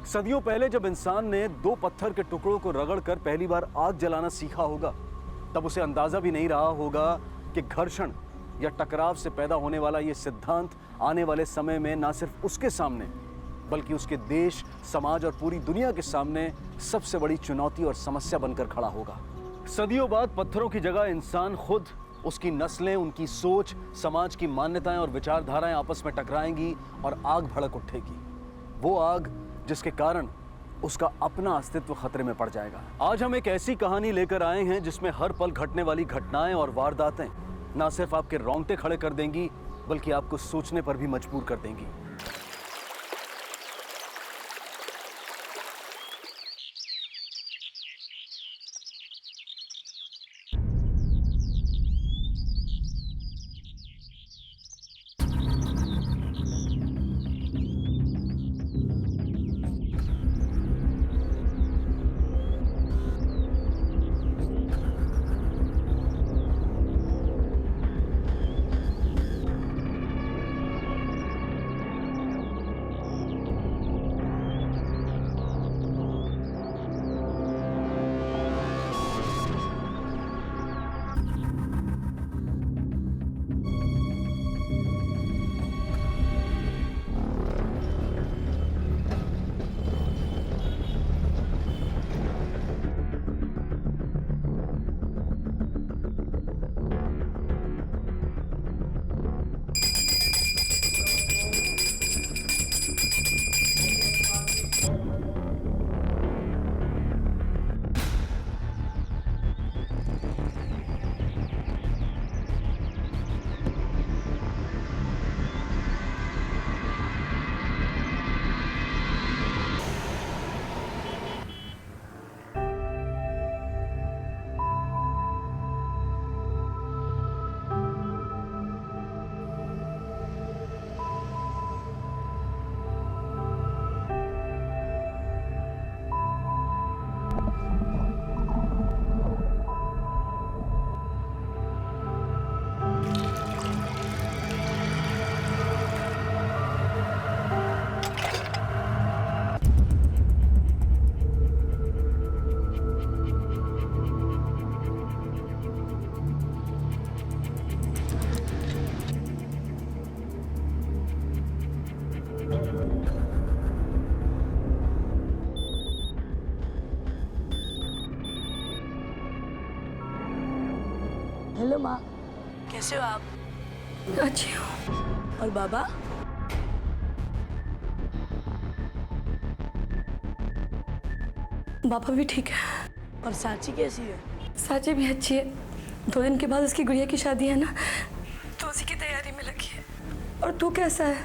सदियों पहले जब इंसान ने दो पत्थर के टुकड़ों को रगड़कर पहली बार आग जलाना सीखा होगा, तब उसे अंदाजा भी नहीं रहा होगा कि घर्षण या टकराव से पैदा होने वाला यह सिद्धांत आने वाले समय में ना सिर्फ उसके सामने बल्कि उसके देश, समाज और पूरी दुनिया के सामने सबसे बड़ी चुनौती और समस्या बनकर खड़ा होगा। सदियों बाद पत्थरों की जगह इंसान खुद, उसकी नस्लें, उनकी सोच, समाज की मान्यताएं और विचारधाराएं आपस में टकराएंगी और आग भड़क उठेगी। वो आग जिसके कारण उसका अपना अस्तित्व खतरे में पड़ जाएगा। आज हम एक ऐसी कहानी लेकर आए हैं जिसमें हर पल घटने वाली घटनाएं और वारदातें ना सिर्फ आपके रोंगटे खड़े कर देंगी बल्कि आपको सोचने पर भी मजबूर कर देंगी। हेलो माँ, कैसे हो आप? अच्छी हूँ। और बाबा? पापा भी ठीक है। और साची कैसी है? साची भी अच्छी है। 2 दिन के बाद उसकी गुड़िया की शादी है ना, तो उसी की तैयारी में लगी है। और तू कैसा है?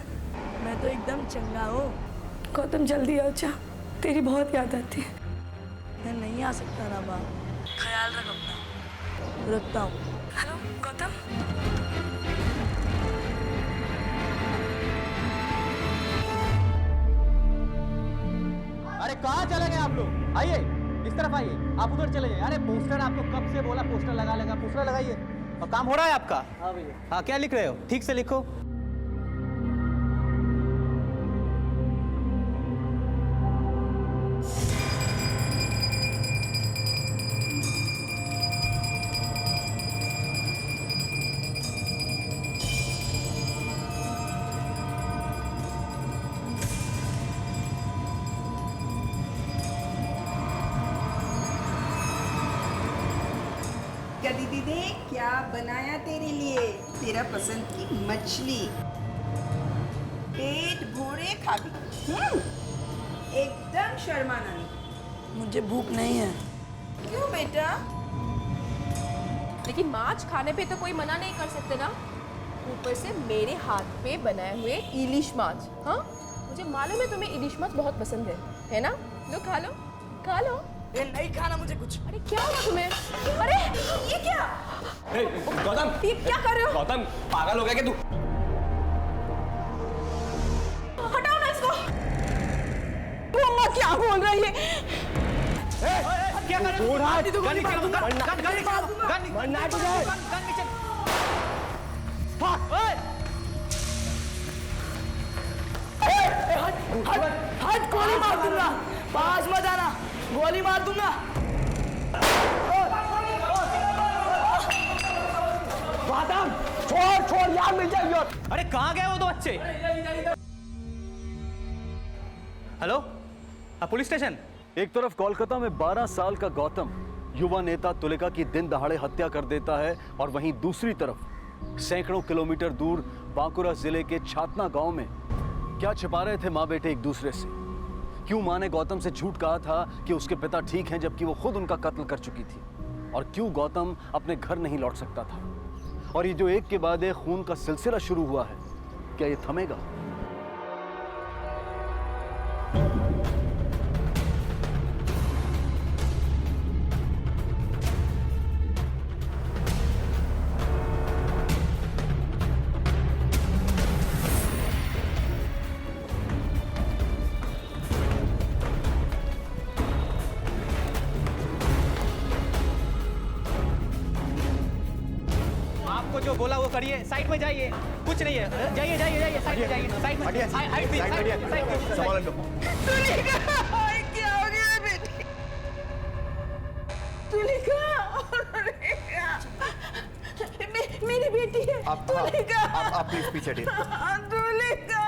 मैं तो एकदम चंगा हूँ। गौतम जल्दी आ जा, तेरी बहुत याद आती है। मैं नहीं आ सकता ना माँ, ख्याल रख अपना। रखता हूँ। हेलो गौतम। अरे कहाँ चले गए आप लोग? आइए, इस तरफ आइए। आप उधर चले जाइए। अरे पोस्टर आपको कब से बोला पोस्टर लगा पोस्टर लगाइए। और काम हो रहा है आपका? हाँ भैया। हाँ, क्या लिख रहे हो? ठीक से लिखो। दीदी देख क्या बनाया तेरे लिए, तेरा पसंद की मछली। पेट भोरे खा भी, एकदम शर्माना नहीं। मुझे भूख नहीं है। क्यों बेटा? लेकिन माछ खाने पे तो कोई मना नहीं कर सकते ना। ऊपर से मेरे हाथ पे बनाए हुए इलिश माछ। हाँ, मुझे मालूम है तुम्हें इलिश माछ बहुत पसंद है ना? लो खा लो, खा लो। ये नहीं खाना मुझे कुछ। अरे क्या हुआ तुम्हें? अरे ये क्या? गौतम, ये क्या कर रहे हो? गौतम पागल हो गया क्या तू? हटाओ ना इसको। तू अम्मा क्या बोल रही है? क्या कर रहे हो? गन नीचे रखो, गन नीचे। हट, गोली मार दूंगा। पास मत आना, गोली मार दूंगा। गौतम छोड़ छोड़ यार, मिल जाएगी और। अरे कहाँ गए वो दो बच्चे? Hello, police station. एक तरफ कोलकाता में 12 साल का गौतम युवा नेता तुलिका की दिन दहाड़े हत्या कर देता है, और वहीं दूसरी तरफ सैकड़ों किलोमीटर दूर बांकुरा जिले के छातना गांव में क्या छिपा रहे थे माँ बेटे एक दूसरे से? क्यों माँ ने गौतम से झूठ कहा था कि उसके पिता ठीक हैं, जबकि वो खुद उनका कत्ल कर चुकी थी? और क्यों गौतम अपने घर नहीं लौट सकता था? और ये जो एक के बाद एक खून का सिलसिला शुरू हुआ है, क्या ये थमेगा? आपको जो बोला वो करिए, साइड में जाइए, कुछ नहीं है, जाइए जाइए जाइए, साइड में जाइए, साइड में हटिए, साइड में संभाल लो। तुलिका, हाय, क्या हो गया बेटी? तुलिका, मेरी बेटी है। तुलिका, आप प्लीज पीछे हटिए। तुलिका,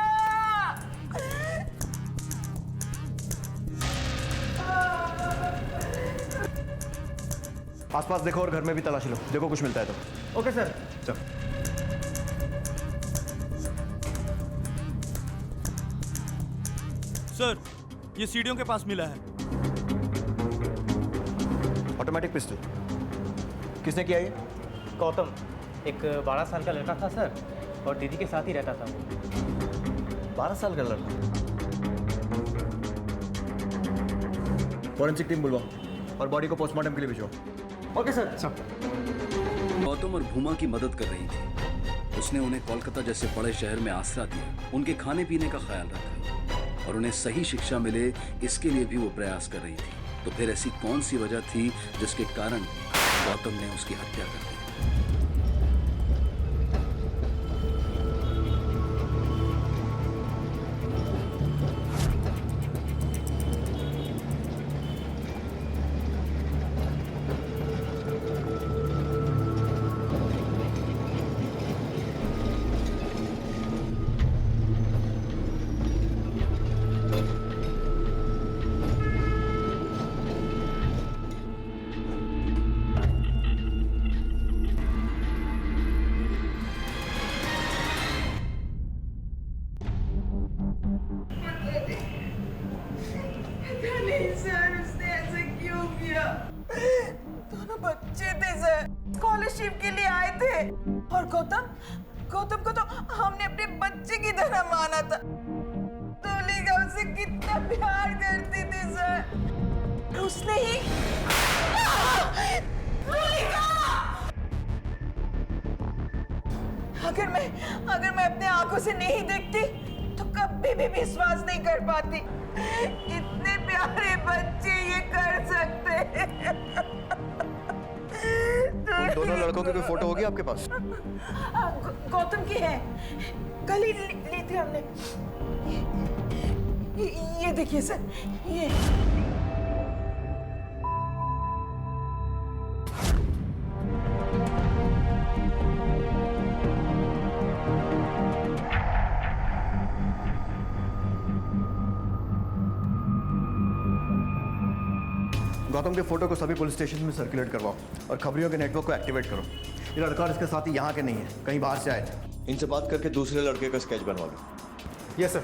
आसपास देखो और घर में भी तलाशी लो, देखो कुछ मिलता है तो। Okay sir. चल। सर, ये सीढ़ियों के पास मिला है। Automatic pistol. किसने किया ये? गौतम एक 12 साल का लड़का था सर, और दीदी के साथ ही रहता था। 12 साल का लड़का। फॉरेंसिक टीम बुलवाओ और बॉडी को पोस्टमार्टम के लिए भिजवाओ। Okay sir. गौतम और भूमा की मदद कर रही थी। उसने उन्हें कोलकाता जैसे बड़े शहर में आसरा दिया, उनके खाने पीने का ख्याल रखा और उन्हें सही शिक्षा मिले, इसके लिए भी वो प्रयास कर रही थी। तो फिर ऐसी कौन सी वजह थी जिसके कारण गौतम ने उसकी हत्या कर दी? सर, उसने ऐसा क्यों किया? दोनों बच्चे थे सर, स्कॉलरशिप के लिए आए थे, और गौतम को तो हमने अपने बच्चे की तरह माना था। तुलिका उससे कितना प्यार करती थी सर, उसने ही तुलिका! अगर मैं अपने आंखों से नहीं देखती तो कभी भी विश्वास नहीं कर पाती। इतने प्यारे बच्चे ये कर सकते हैं। उन दोनों लड़कों की कोई फोटो होगी आपके पास? गौतम की है, कल ही ली थी हमने। ये देखिए सर, ये गौतम के फोटो को सभी पुलिस स्टेशन में सर्कुलेट करवाओ और खबरियों के नेटवर्क को एक्टिवेट करो। ये लड़का और इसके साथी यहाँ के नहीं है, कहीं बाहर से आए थे। इनसे बात करके दूसरे लड़के का स्केच बनवा लो। Yes sir.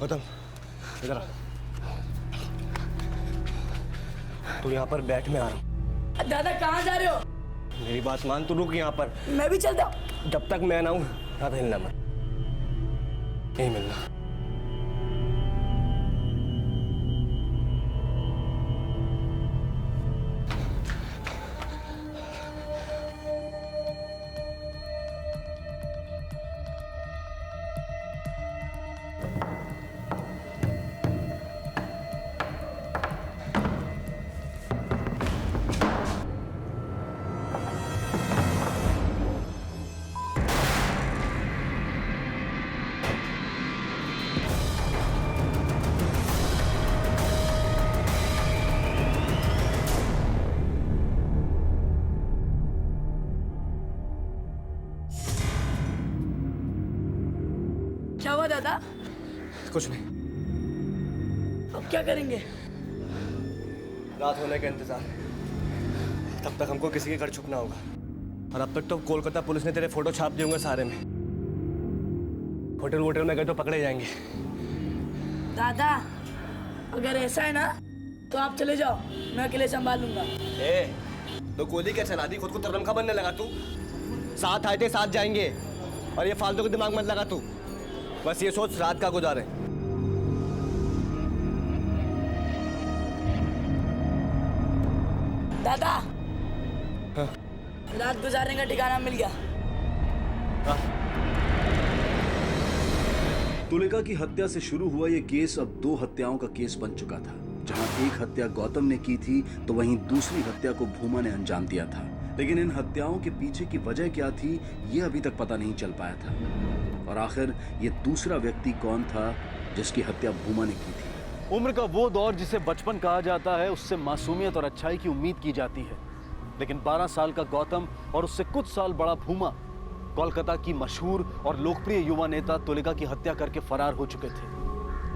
गौतम इधर आ। तू यहाँ पर बैठ, मैं आ रहा हूँ। दादा कहाँ जा रहे हो? मेरी बात मान, तू रुक यहाँ पर। मैं भी चलता हूँ। जब तक मैं ना हूँ यहाँ हिलना मत, नहीं मिलना। क्या हुआ दादा? कुछ नहीं, अब क्या करेंगे? रात होने का इंतजार। तब तक हमको किसी के घर छुपना होगा। और अब तक तो कोलकाता पुलिस ने तेरे फोटो छाप दिए होंगे सारे में। होटल वोटल में गए तो पकड़े जाएंगे। दादा अगर ऐसा है ना तो आप चले जाओ, मैं अकेले संभाल लूंगा। तो गोली क्या चला दी? खुद को तरनखा बनने लगा तू। साथ आए थे साथ जाएंगे, और ये फालतू के दिमाग मत लगा तू। बस ये सोच रात का गुजारे। दादा हाँ? रात गुजारने का ठिकाना मिल गया। हाँ? तुलिका की हत्या से शुरू हुआ ये केस अब 2 हत्याओं का केस बन चुका था। जहां एक हत्या गौतम ने की थी तो वहीं दूसरी हत्या को भूमा ने अंजाम दिया था। लेकिन इन हत्याओं के पीछे की वजह क्या थी ये अभी तक पता नहीं चल पाया था। और आखिर ये दूसरा व्यक्ति कौन था जिसकी हत्या भूमा ने की थी? उम्र का वो दौर जिसे बचपन कहा जाता है, उससे मासूमियत और अच्छाई की उम्मीद की जाती है। लेकिन 12 साल का गौतम और उससे कुछ साल बड़ा भूमा कोलकाता की मशहूर और लोकप्रिय युवा नेता तुलिका की हत्या करके फरार हो चुके थे।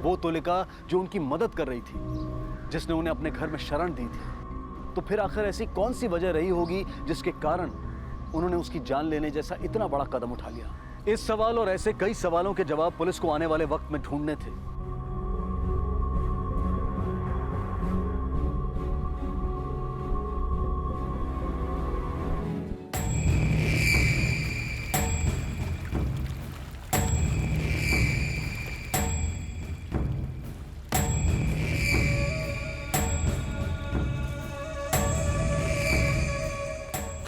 वो तुलिका जो उनकी मदद कर रही थी, जिसने उन्हें अपने घर में शरण दी थी। तो फिर आखिर ऐसी कौन सी वजह रही होगी जिसके कारण उन्होंने उसकी जान लेने जैसा इतना बड़ा कदम उठा लिया? इस सवाल और ऐसे कई सवालों के जवाब पुलिस को आने वाले वक्त में ढूंढने थे।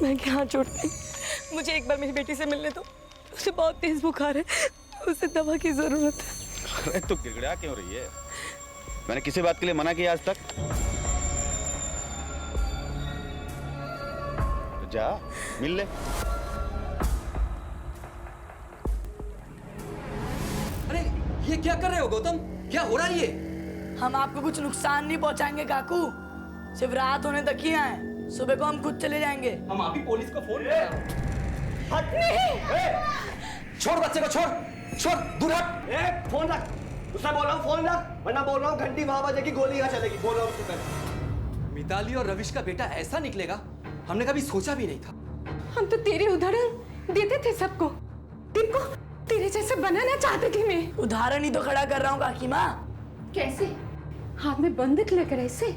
मैं क्या हाथ जोड़ती, मुझे एक बार मेरी बेटी से मिलने दो। उसे बहुत तेज बुखार है, उसे दवा की जरूरत है। अरे तू गिड़गिड़ा क्यों रही है? मैंने किसी बात के लिए मना किया आज तक? तो जा मिल ले। अरे ये क्या कर रहे हो गौतम? क्या हो रहा है ये? हम आपको कुछ नुकसान नहीं पहुंचाएंगे काकू, सिर्फ रात होने तक ही आए। सुबह को हम खुद चले जाएंगे। हम अभी पुलिस को फोन हट नहीं। छोड़ बच्चे को, छोड़ छोड़, दूर हट। फोन रख, उससे बोल रहा हूँ फोन रख, वरना बोल रहा हूँ घंटी वहां बजेगी, गोली यहाँ चलेगी। बोल रहा हूँ उसको। मिताली और रविश का बेटा ऐसा निकलेगा हमने कभी सोचा भी नहीं था। हम तो तेरे उदाहरण देते थे सबको, तिनको तेरे जैसे बनाना चाहते थे। मैं उदाहरण ही तो खड़ा कर रहा हूँ काकी माँ। कैसे? हाथ में बंदूक लेकर ऐसे?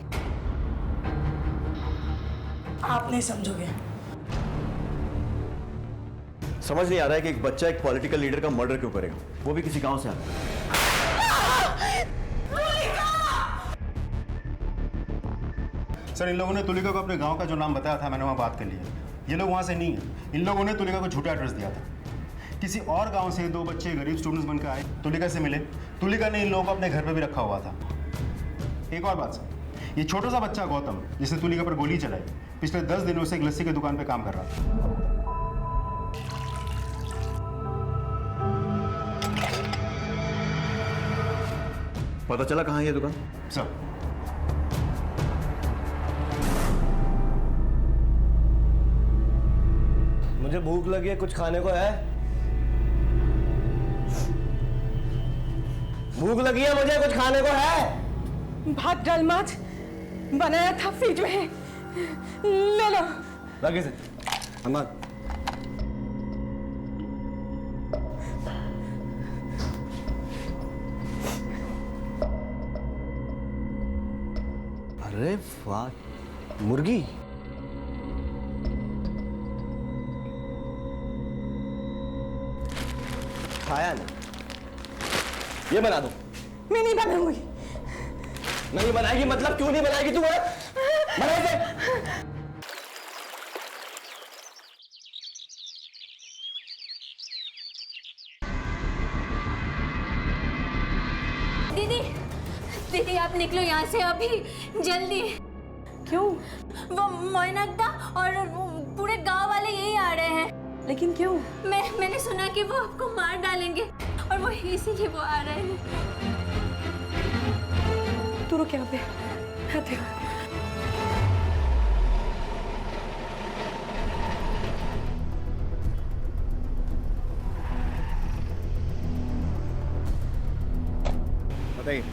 आप नहीं समझोगे। समझ नहीं आ रहा है कि एक बच्चा एक पॉलिटिकल लीडर का मर्डर क्यों करेगा, वो भी किसी गांव से आता है। सर इन लोगों ने तुलिका को अपने गांव का जो नाम बताया था, मैंने वहां बात कर लिया। ये लोग वहां से नहीं है। इन लोगों ने तुलिका को झूठा एड्रेस दिया था। किसी और गांव से 2 बच्चे गरीब स्टूडेंट्स बनकर आए, तुलिका से मिले। तुलिका ने इन लोगों को अपने घर पर भी रखा हुआ था। एक और बात सर, ये छोटा सा बच्चा गौतम जिसने तुलिका पर गोली चलाई, पिछले 10 दिनों से एक लस्सी की दुकान पे काम कर रहा था। पता चला कहाँ है ये दुकान? सर मुझे भूख लगी है, कुछ खाने को है? भूख लगी है मुझे, कुछ खाने को है? भात दाल माछ बनाया था फ्रिज में, ले लो। लगे से अम्मा। अरे वाह, मुर्गी। खाया नहीं, ये बना दो। मैं नहीं बनाऊंगी। नहीं बनाएगी मतलब क्यों नहीं बनाएगी तू? बनाए दे। दीदी, दीदी आप निकलो यहाँ से अभी, जल्दी। क्यों? वो मोइनकदा और वो पूरे गांव वाले यही आ रहे हैं। लेकिन क्यों? मैंने सुना कि वो आपको मार डालेंगे और वो इसीलिए वो आ रहे हैं। तू रुक यहाँ पे, आते हो। बताइए।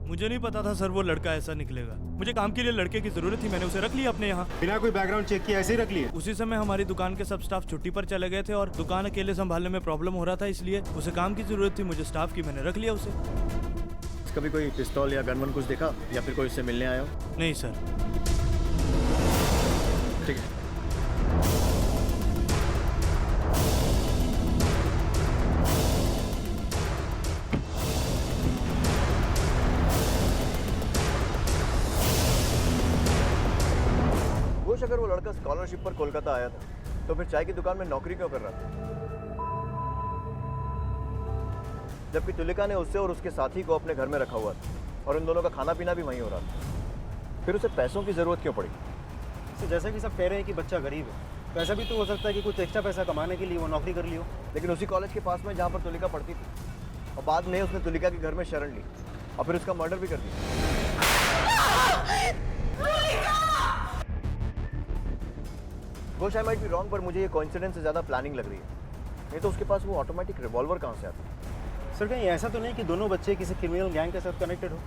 मुझे नहीं पता था सर वो लड़का ऐसा निकलेगा। मुझे काम के लिए लड़के की जरूरत थी, मैंने उसे रख लिया अपने यहाँ। बिना कोई बैकग्राउंड चेक किए ऐसे ही रख लिए? उसी समय हमारी दुकान के सब स्टाफ छुट्टी पर चले गए थे और दुकान अकेले संभालने में प्रॉब्लम हो रहा था, इसलिए उसे काम की जरूरत थी, मुझे स्टाफ की, मैंने रख लिया उसे। कभी कोई पिस्तौल या गन वन कुछ देखा या फिर कोई उससे मिलने आया हो? नहीं सर। ठीक है। घोष, अगर वो लड़का स्कॉलरशिप पर कोलकाता आया था तो फिर चाय की दुकान में नौकरी क्यों कर रहा था? जबकि तुलिका ने उससे और उसके साथी को अपने घर में रखा हुआ था और उन दोनों का खाना पीना भी वहीं हो रहा था। फिर उसे पैसों की जरूरत क्यों पड़ी? तो जैसा कि सब कह रहे हैं कि बच्चा गरीब है, तो ऐसा भी तो हो सकता है कि कुछ एक्स्ट्रा पैसा कमाने के लिए वो नौकरी कर ली हो। लेकिन उसी कॉलेज के पास में जहाँ पर तुलिका पढ़ती थी, और बाद में उसने तुलिका के घर में शरण ली और फिर उसका मर्डर भी कर दिया। Ghosh, I might be wrong, पर मुझे ये कोइंसिडेंस से ज़्यादा प्लानिंग लग रही है। नहीं तो उसके पास वो ऑटोमेटिक रिवॉल्वर कहाँ से आता? सर कहीं ऐसा तो नहीं कि दोनों बच्चे किसी क्रिमिनल गैंग के साथ कनेक्टेड हो,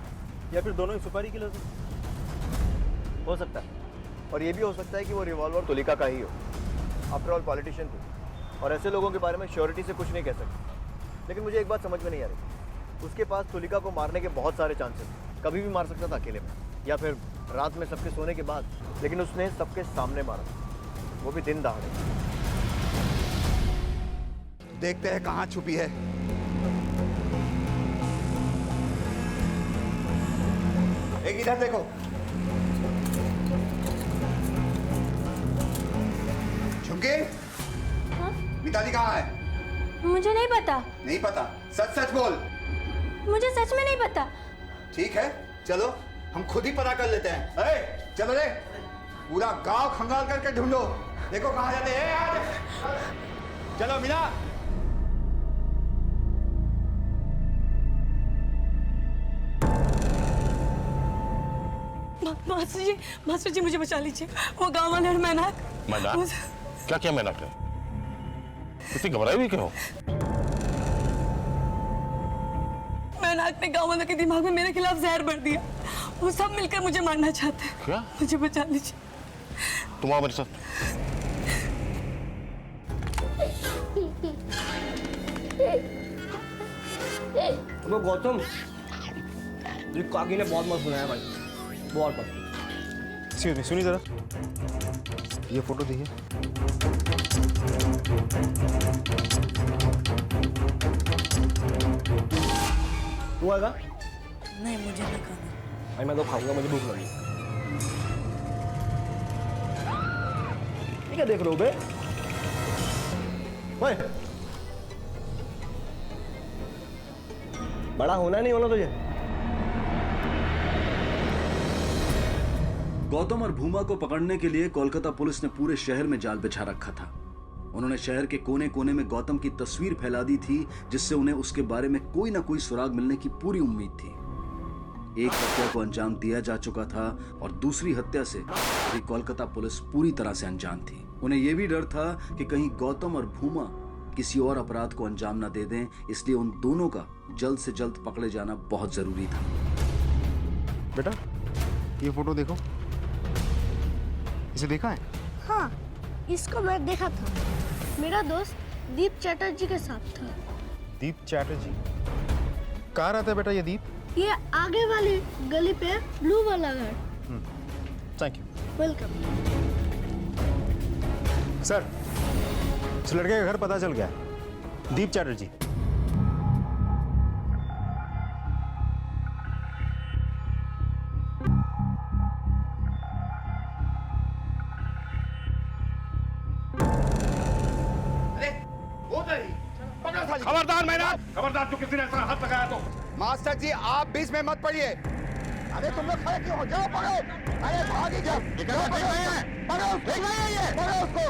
या फिर दोनों ही सुपारी किलर्स हो सकता है, और ये भी हो सकता है कि वो रिवॉल्वर तुलिका का ही हो। आफ्टर ऑल पॉलिटिशियन थी और ऐसे लोगों के बारे में श्योरिटी से कुछ नहीं कह सकते। लेकिन मुझे एक बात समझ में नहीं आ रही, उसके पास तुलिका को मारने के बहुत सारे चांसेस, कभी भी मार सकता था अकेले में या फिर रात में सबके सोने के बाद, लेकिन उसने सबके सामने मारा, वो भी दिन दहाड़े। देखते हैं कहाँ छुपी है। एक इधर देखो। झुमके, हाँ? मिताली कहाँ है? मुझे नहीं पता। नहीं पता? सच सच बोल। मुझे सच में नहीं पता। ठीक है, चलो हम खुद ही पता कर लेते हैं। अरे चलो रे, पूरा गांव खंगाल करके ढूंढो, देखो कहाँ जाते हैं। चलो मीना। मास्टर जी मुझे बचा लीजिए। वो गांव वाले और मैनाक। क्या क्या मैनाक है? इतनी घबराई हुई क्यों? मैनाक ने गांव वालों के दिमाग में मेरे खिलाफ जहर भर दिया। वो सब मिलकर मुझे मारना चाहते हैं। क्या? मुझे बचा लीजिए। तुम आओ मेरे साथ। वो गौतम, ये काकी ने बहुत मस्त बनाया भाई, बहुत मस्त। एक्सक्यूज मी, सुनिए जरा, ये फोटो देखिए। तू आएगा? नहीं, मुझे नहीं खाना। भाई मैं तो खाऊंगा, मुझे भूख लगी। क्या देख रहे हो बे? ओए, बड़ा होना नहीं होना तुझे? गौतम और भूमा को पकड़ने के लिए कोलकाता पुलिस ने पूरे शहर में जाल बिछा रखा था। उन्होंने शहर के कोने कोने में गौतम की तस्वीर फैला दी थी, जिससे उन्हें उसके बारे में कोई ना कोई सुराग मिलने की पूरी उम्मीद थी। एक हत्या को अंजाम दिया जा चुका था और दूसरी हत्या से भी कोलकाता पुलिस पूरी तरह से अनजान थी। उन्हें यह भी डर था कि कहीं गौतम और भूमा किसी और अपराध को अंजाम न दे दें, इसलिए उन दोनों का जल्द से जल्द पकड़े जाना बहुत जरूरी था। बेटा, ये फोटो देखो, इसे देखा है? हाँ, इसको मैं देखा था। मेरा दोस्त दीप चैटर्जी के साथ था। दीप चैटर्जी? कहाँ रहता है बेटा ये दीप? ये आगे वाली गली पे ब्लू वाला घर। वेलकम। सर, इस लड़के का घर पता चल गया, दीप चैटर्जी। खबरदार मेहनाज, खबरदार तू किसी ने ऐसा हाथ लगाया तो। मास्टर जी आप बीच में मत पड़िए। अरे तुम लोग खड़े क्यों हो? जाओ पकड़ो। अरे भागी जाओ। पकड़ो उसको।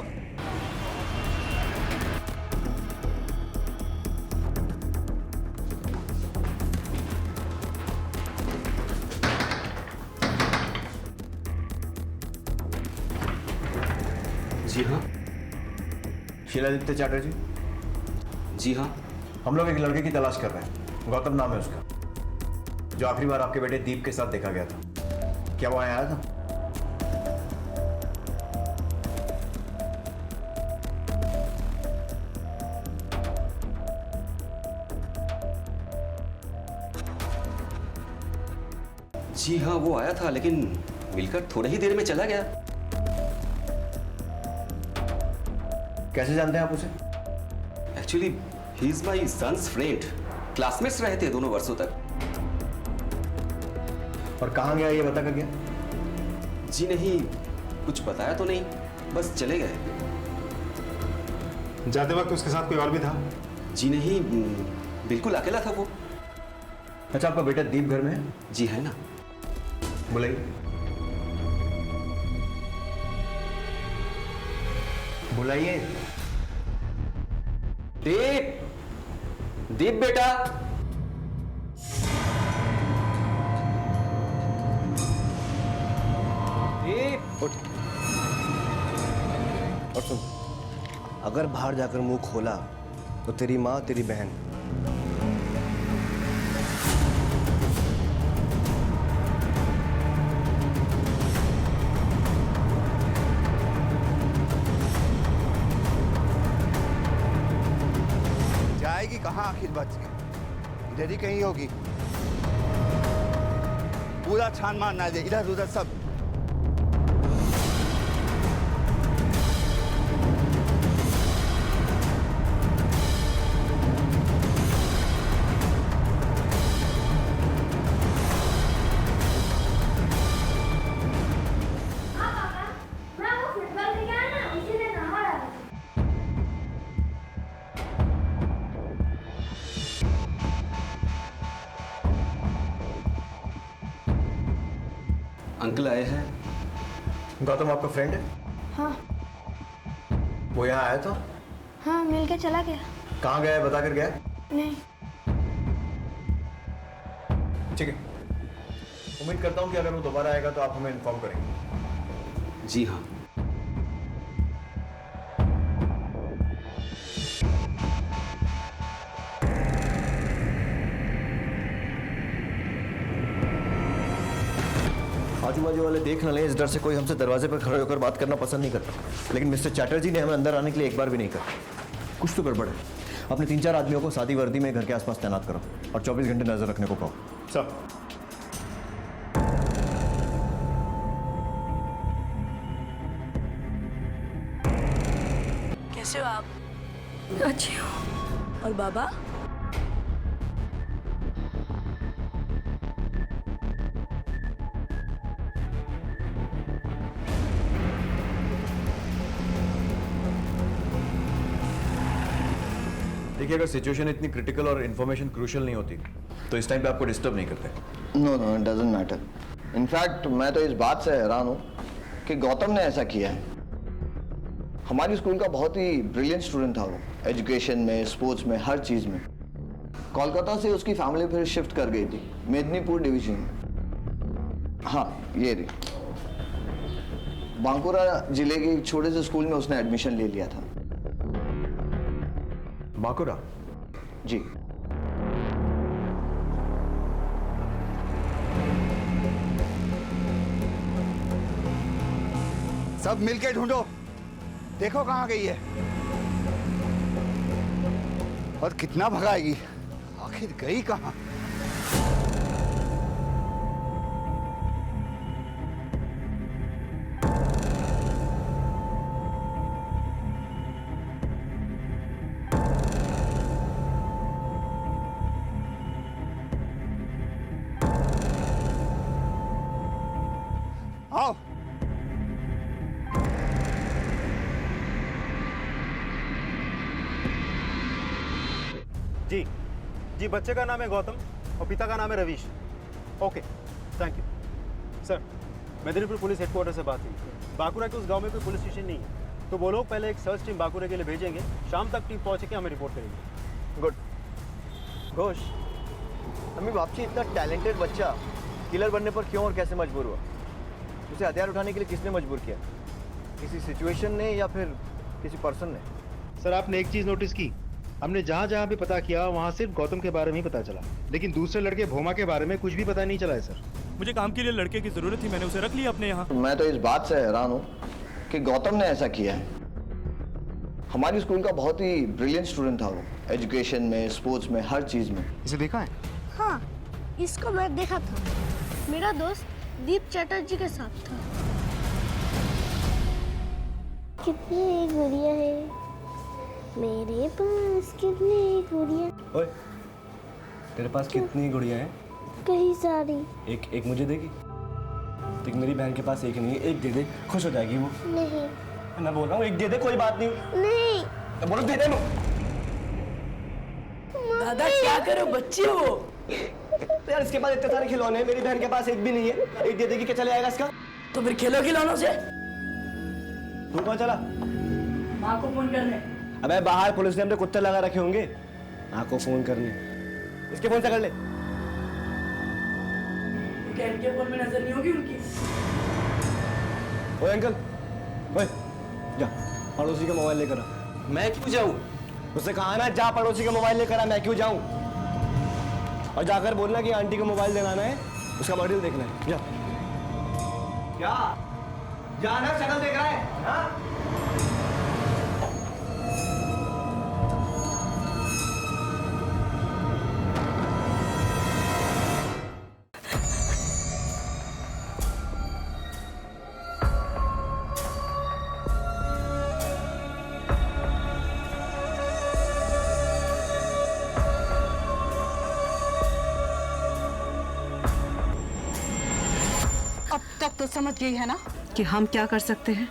जी हाँ, शीलादित्य चैटर्जी। जी हाँ, हम लोग एक लड़के की तलाश कर रहे हैं, गौतम नाम है उसका, जो आखिरी बार आपके बेटे दीप के साथ देखा गया था। क्या वो आया था? जी हाँ, वो आया था लेकिन मिलकर थोड़ी ही देर में चला गया। कैसे जानते हैं आप उसे? Actually he is my son's friend. Classmates रहे थे दोनों वर्षों तक। और कहाँ गया ये बता कर गया? जी नहीं, कुछ बताया तो नहीं, बस चले गए। जाते वक्त उसके साथ कोई और भी था? जी नहीं, बिल्कुल अकेला था वो। अच्छा, आपका बेटा दीप घर में है? जी है ना। बुलाइए। बुलाइए। दीप, दीप बेटा। दीप उठ। और सुन, अगर बाहर जाकर मुंह खोला तो तेरी माँ, तेरी बहन जाएगी कहाँ आखिर बच के? इधर ही कहीं होगी। पूरा छान मारना है इधर उधर सब। अंकल आए हैं। गौतम आपका फ्रेंड है? हाँ वो यहाँ आया था? हाँ, मिल के चला गया। कहाँ गया है बता कर गया? नहीं। ठीक है, उम्मीद करता हूँ कि अगर वो दोबारा आएगा तो आप हमें इन्फॉर्म करेंगे। जी हाँ। आजू बाजू वाले देख न लें, इस डर से कोई हमसे दरवाजे पर खड़े होकर बात करना पसंद नहीं करता। लेकिन मिस्टर चैटर्जी ने हमें अंदर आने के लिए एक बार भी नहीं कहा। कुछ तो गड़बड़ है। अपने 3-4 आदमियों को सादी वर्दी में घर के आसपास तैनात करो और 24 घंटे नजर रखने को कहो। सब। कैसे हो आप? अच्छी हूँ। और बाबा? देखिए, अगर सिचुएशन इतनी क्रिटिकल और इन्फॉर्मेशन क्रूशियल नहीं होती तो इस टाइम पे आपको डिस्टर्ब नहीं करते। No no, it doesn't matter. In fact मैं तो इस बात से हैरान हूँ कि गौतम ने ऐसा किया है। हमारी स्कूल का बहुत ही ब्रिलियंट स्टूडेंट था वो, एजुकेशन में, स्पोर्ट्स में, हर चीज़ में। कोलकाता से उसकी फैमिली फिर शिफ्ट कर गई थी मेदिनीपुर डिवीजन में। हाँ, ये रही। बांकुरा जिले के एक छोटे से स्कूल में उसने एडमिशन ले लिया था। बांकुरा? जी। सब मिलके ढूंढो, देखो कहाँ गई है और कितना भगाएगी। आखिर गई कहाँ? जी, बच्चे का नाम है गौतम और पिता का नाम है Ravish. Okay, thank you sir. Medinipur police headquarter से बात हुई। बाकुरा के उस गांव में कोई पुलिस स्टेशन नहीं है, तो वो लोग पहले एक सर्च टीम बाकुरा के लिए भेजेंगे। शाम तक टीम पहुंच के हमें रिपोर्ट करेंगे। गुड। घोष, अम्मी बापची इतना टैलेंटेड बच्चा किलर बनने पर क्यों और कैसे मजबूर हुआ? उसे हथियार उठाने के लिए किसने मजबूर किया? किसी सिचुएशन ने या फिर किसी पर्सन ने? सर, आपने एक चीज़ नोटिस की, हमने जहाँ जहाँ भी पता किया वहाँ सिर्फ गौतम के बारे में ही पता चला, लेकिन दूसरे लड़के भोमा के बारे में कुछ भी पता नहीं चला है सर। मुझे काम के लिए लड़के की जरूरत थी, मैंने उसे रख लिया अपने यहाँ। मैं तो इस बात से हैरान हूँ कि गौतम ने ऐसा किया है। हमारी स्कूल का बहुत ही ब्रिलियंट स्टूडेंट था वो, एजुकेशन में, स्पोर्ट्स में, हर चीज़ में। इसे देखा है? हाँ, इसको मैं देखा था। मेरा दोस्त दीप चटर्जी के साथ था। कितनी गुड़िया है मेरे पास, कितनी गुड़िया। ओए, तेरे पास कितनी गुड़िया हैं? कई सारी। एक मुझे देगी? देख, मेरी बहन के पास एक नहीं है, एक दे दे, खुश हो जाएगी वो। नहीं। मैं बोल रहा हूँ एक दे दे, कोई बात नहीं। नहीं। बोलो दे दे। दादा क्या करो, बच्चे हो यार, इसके पास इतने सारे खिलौने हैं, मेरी बहन के पास एक भी नहीं है। एक दे देगी क्या चले आएगा इसका? तो फिर खेलो खिलौनों से। तू कहाँ चला? माँ को फोन करने। अबे बाहर पुलिस ने अपने कुत्ते लगा रखे होंगे, माँ को फोन करने। इसके फोन से कर ले। क्या इनके फोन में नजर नहीं होगी उनकी? ओए अंकल, ओए जा पड़ोसी का मोबाइल लेकर आ। मैं क्यों जाऊँ? उससे कहा ना जा पड़ोसी का मोबाइल लेकर आ, मैं क्यों जाऊँ? और जाकर बोलना कि आंटी को मोबाइल दिलाना है, उसका मॉडल देखना है। जा। क्या जाना, शक्ल देख रहा है? हाँ? अब तक तो समझ गई है ना कि हम क्या कर सकते हैं।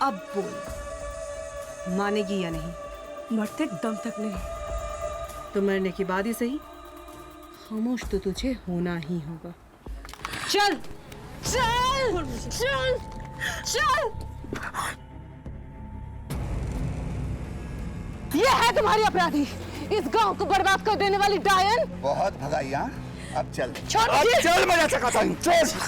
अब बोल, मानेगी या नहीं? मरते दम तक नहीं। तो मरने के बाद ही सही, खामोश तो तुझे होना ही होगा। चल चल चल चल। ये है तुम्हारी अपराधी, इस गांव को बर्बाद कर देने वाली डायन। बहुत भगाइया, अब चल। चल, मैं ऐसा कहता हूं, चल।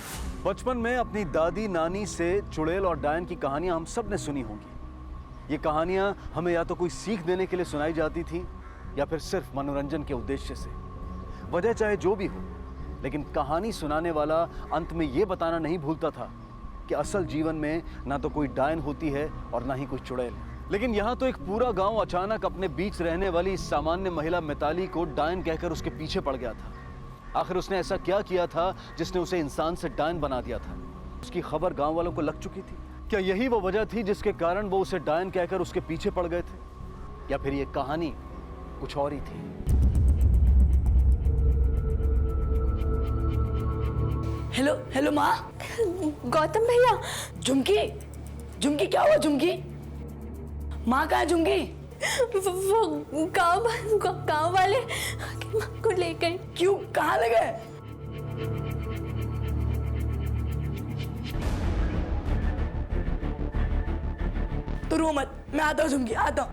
बचपन में अपनी दादी नानी से चुड़ैल और डायन की कहानियां हम सब ने सुनी होंगी। ये कहानियां हमें या तो कोई सीख देने के लिए सुनाई जाती थी या फिर सिर्फ मनोरंजन के उद्देश्य से। वजह चाहे जो भी हो, लेकिन कहानी सुनाने वाला अंत में ये बताना नहीं भूलता था कि असल जीवन में ना तो कोई डायन होती है और ना ही कोई चुड़ैल। लेकिन यहाँ तो एक पूरा गांव अचानक अपने बीच रहने वाली इस सामान्य महिला मिताली को डायन कहकर उसके पीछे पड़ गया था। आखिर उसने ऐसा क्या किया था जिसने उसे इंसान से डायन बना दिया था? उसकी खबर गांव वालों को लग चुकी थी। क्या यही वो वजह थी जिसके कारण वो उसे डायन कहकर उसके पीछे पड़ गए थे, या फिर ये कहानी कुछ और ही थी? हेलो हेलो माँ। गौतम भैया। झुमकी, झुमकी क्या हुआ? झुमकी माँ कहाँ है? झुमकी वो गाँव वाले माँ को ले गए। क्यों, कहाँ ले गए? तो रो मत, मैं आता हूँ झुमकी, आता हूँ।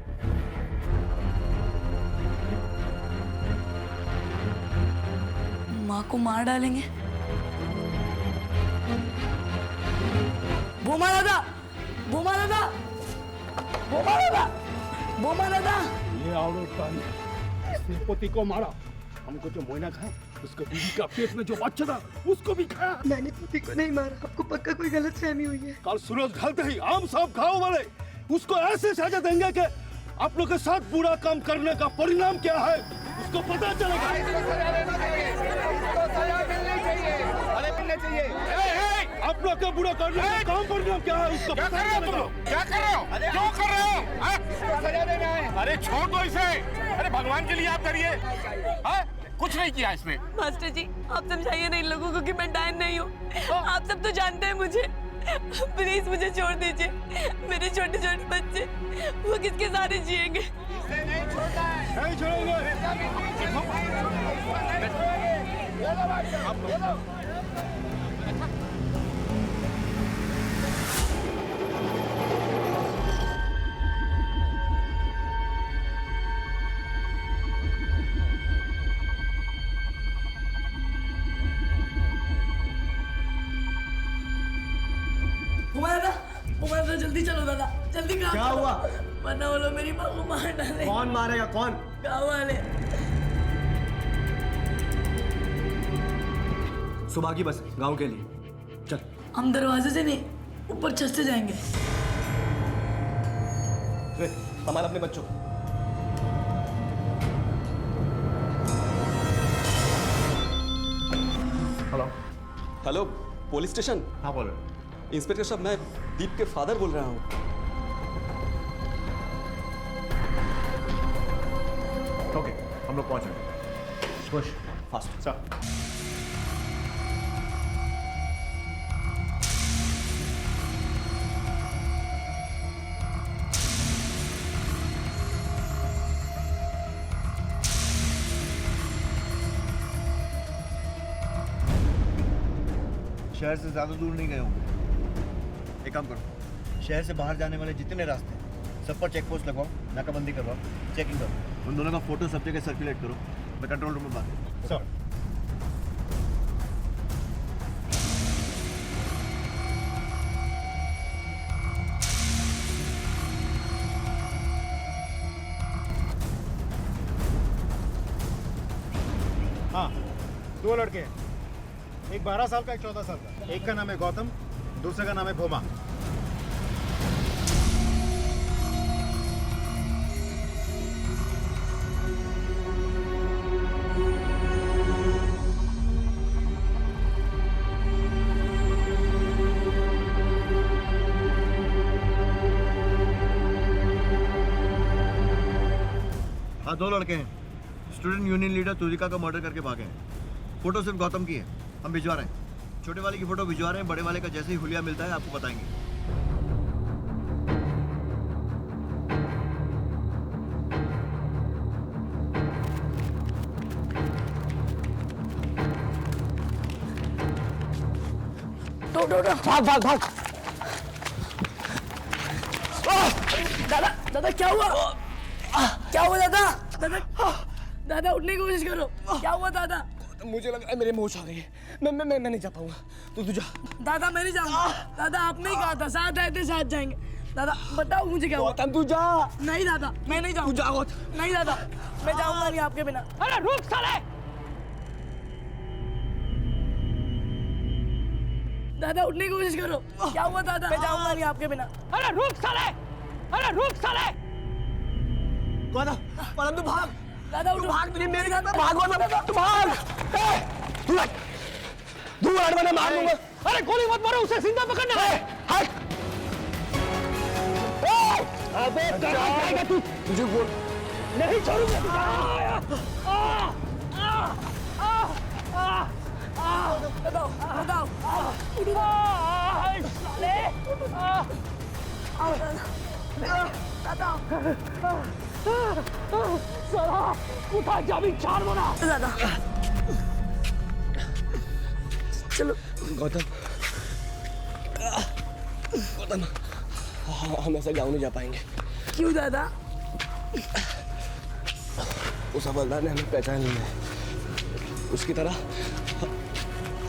माँ को मार डालेंगे। बोमा दादा, बोमा दादा, बोमा दादा, बोमा दादा। ये औरत पति को मारा, हमको जो मोइना खाया, उसको बीवी का पेट में जो बच्चा था उसको भी खाया। मैंने पति को नहीं मारा, आपको पक्का कोई गलतफहमी हुई है। कल सूरज ढलते ही हम सब गाँव वाले उसको ऐसे सजा देंगे कि आप लोग के साथ बुरा काम करने का परिणाम क्या है उसको पता चलेगा। आप लोग का बुरा करने का काम परिणाम क्या है उसको पता चलेगा। क्या कर रहे हो? क्यों कर रहे हो? अरे छोड़ दो इसे। अरे भगवान के लिए आप करिए। कुछ नहीं किया इसने। मास्टर जी, आप समझाइए ना इन लोगों को कि मैं डायन नहीं हूँ। आप सब तो जानते हैं मुझे। प्लीज मुझे छोड़ दीजिए। मेरे छोटे छोटे बच्चे वो किसके सहारे जिएंगे? नहीं छोड़ेंगे। दादा जल्दी चलो दादा, जल्दी काम क्या करो। हुआ? वरना वो लोग मेरी माँ को मार डाले। कौन मारेगा? कौन? गाँव वाले। सुबह की बस गांव के लिए। चल। हम दरवाजे से नहीं, ऊपर छत से जाएंगे। हमारे अपने बच्चों। Hello hello, police station? हाँ बोल रहे। इंस्पेक्टर साहब, मैं दीप के फादर बोल रहा हूँ। ओके, हम लोग पहुंच रहे। खुश, फास्ट। सर। शहर से ज़्यादा दूर नहीं गए होंगे। एक काम करो, शहर से बाहर जाने वाले जितने रास्ते हैं सब पर चेक पोस्ट लगवाओ, नाकाबंदी करवाओ, चेकिंग करो। उन दोनों का फोटो सब जगह सर्कुलेट करो। मैं कंट्रोल रूम में बात करूँ। सर। हाँ, 2 लड़के हैं, एक 12 साल का, एक 14 साल का। एक का नाम है गौतम, दूसरे का नाम है भोमा। हाँ, 2 लड़के हैं। स्टूडेंट यूनियन लीडर तुलिका का मर्डर करके भागे हैं। फोटो सिर्फ गौतम की है, हम भिजवा रहे हैं। छोटे वाले की फोटो भिजवा रहे हैं, बड़े वाले का जैसे ही हुलिया मिलता है आपको बताएंगे। भाग भाग भाग। दादा दादा क्या हुआ? क्या हुआ दादा? दादा दादा उठने की कोशिश करो। क्या हुआ दादा? मुझे लग रहा है मेरे मोच आ गई है। मैं नहीं जा पाऊंगा। तू जा। दादा मैं नहीं जाऊंगा। दादा आपने ही कहा था साथ आए थे साथ जाएंगे। दादा बताओ मुझे क्या हुआ? तू जा। नहीं दादा मैं नहीं जाऊंगा। तू जा। नहीं दादा मैं जाऊंगा नहीं आपके बिना। अरे रुक साले। दादा उठने की कोशिश करो। क्या हुआ दादा? मैं जाऊंगा नहीं आपके बिना। अरे रुक साले। अरे रुक साले। तू भाग। दादा उठो। भाग, तुझे मेरी गाड़ी में भाग। तू भाग। तू मैं मार दूंगा। अरे गोली मत मारो, उसे जिंदा पकड़ना है। अबे कहाँ जाएगा तू? तुझे बोल नहीं छोड़ूंगा। बताओ बताओ। उठा जाबी चार बना। दादा चलो। गौतम हम ऐसे गाँव नहीं जा पाएंगे। क्यों दादा? उस हवलदार ने हमें पहचान लिया है, उसकी तरह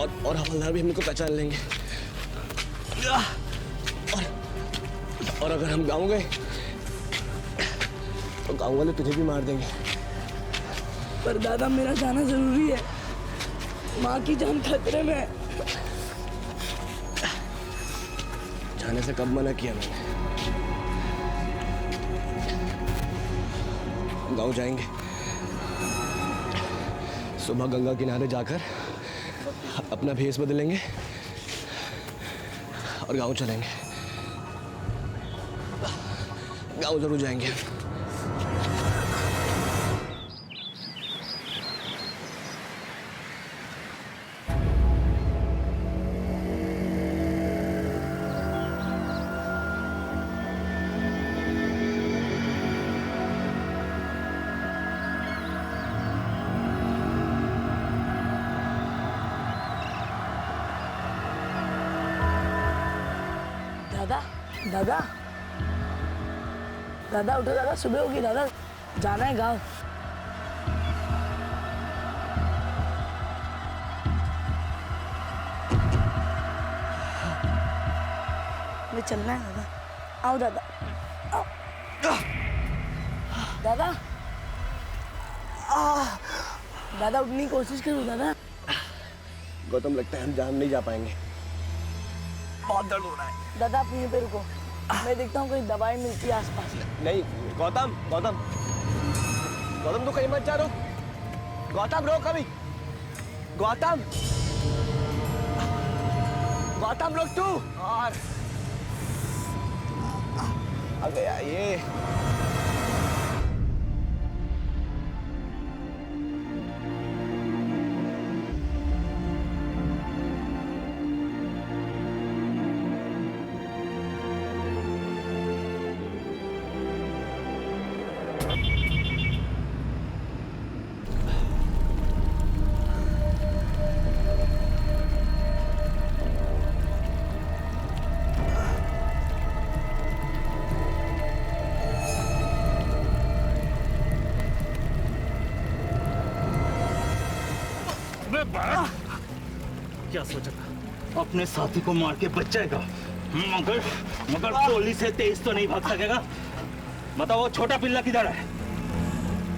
और हवलदार भी हमको पहचान लेंगे। और अगर हम गाँव गए तो गाँव वाले तुझे भी मार देंगे। पर दादा मेरा जाना जरूरी है, माँ की जान खतरे में है। जाने से कब मना किया मैंने? गाँव जाएंगे, सुबह गंगा किनारे जाकर अपना भेष बदलेंगे और गाँव चलेंगे। गाँव जरूर जाएंगे। दादा दादा दादा उठो दादा, सुबह होगी दादा, जाना है गाँव। मैं चलना है दादा, आओ दादा, आओ दादा, दादा उठने की कोशिश करो दादा। गौतम, लगता है हम जान नहीं जा पाएंगे, बहुत दर्द हो रहा है। दादा आप यहीं पे रुको, मैं देखता हूँ कहीं दवाई मिलती है आसपास। नहीं गौतम, गौतम, गौतम तू कहीं मत जा, रुक। गौतम रोक अभी, गौतम, गौतम रुक तू। और आ गया ये। क्या सोचा था? अपने साथी को मार के बच जाएगा, मगर मगर गोली से तेज तो नहीं भाग सकेगा। बताओ वो छोटा पिल्ला किधर है?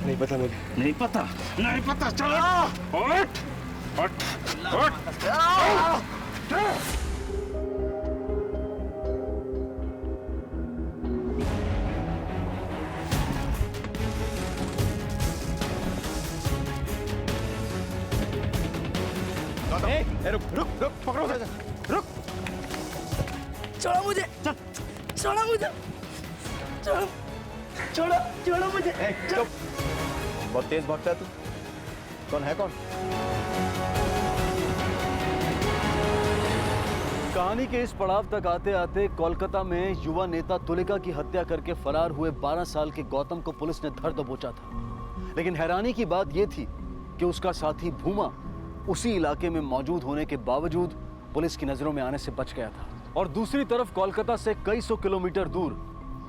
नहीं पता मुझे। नहीं पता? नहीं पता, चलो उठ उठ उठ। रुक रुक रुक, पकड़ो, रुक। छोड़ो मुझे, छोड़ो मुझे, छोड़ो छोड़ो छोड़ो मुझे। चुप, बहुत तेज भागता है तू। कौन है कौन? कहानी के इस पड़ाव तक आते आते कोलकाता में युवा नेता तुलिका की हत्या करके फरार हुए 12 साल के गौतम को पुलिस ने धर दबोचा था। लेकिन हैरानी की बात यह थी कि उसका साथी भूमा उसी इलाके में मौजूद होने के बावजूद पुलिस की नजरों में आने से बच गया था। और दूसरी तरफ कोलकाता से कई सौ किलोमीटर दूर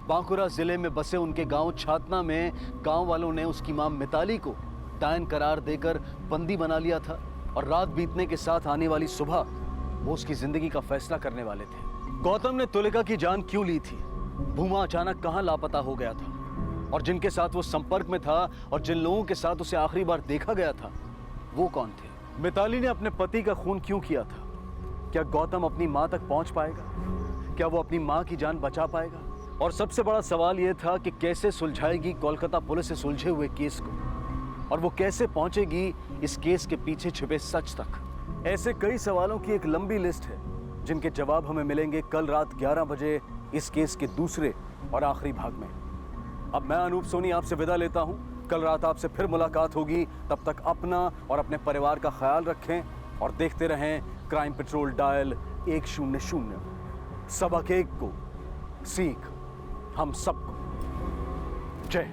बांकुरा जिले में बसे उनके गांव छातना में गांव वालों ने उसकी मां मिताली को डायन करार देकर बंदी बना लिया था। और रात बीतने के साथ आने वाली सुबह वो उसकी जिंदगी का फैसला करने वाले थे। गौतम ने तुलिका की जान क्यों ली थी? भूमा अचानक कहां लापता हो गया था? और जिनके साथ वो संपर्क में था और जिन लोगों के साथ उसे आखिरी बार देखा गया था, वो कौन थे? मिताली ने अपने पति का खून क्यों किया था? क्या गौतम अपनी मां तक पहुंच पाएगा? क्या वो अपनी मां की जान बचा पाएगा? और सबसे बड़ा सवाल यह था कि कैसे सुलझाएगी कोलकाता पुलिस से सुलझे हुए केस को, और वो कैसे पहुंचेगी इस केस के पीछे छिपे सच तक? ऐसे कई सवालों की एक लंबी लिस्ट है जिनके जवाब हमें मिलेंगे कल रात 11 बजे इस केस के दूसरे और आखिरी भाग में। अब मैं अनूप सोनी आपसे विदा लेता हूं। कल रात आपसे फिर मुलाकात होगी। तब तक अपना और अपने परिवार का ख्याल रखें और देखते रहें क्राइम पेट्रोल डायल 100। सबक एक को सीख हम सबको। जय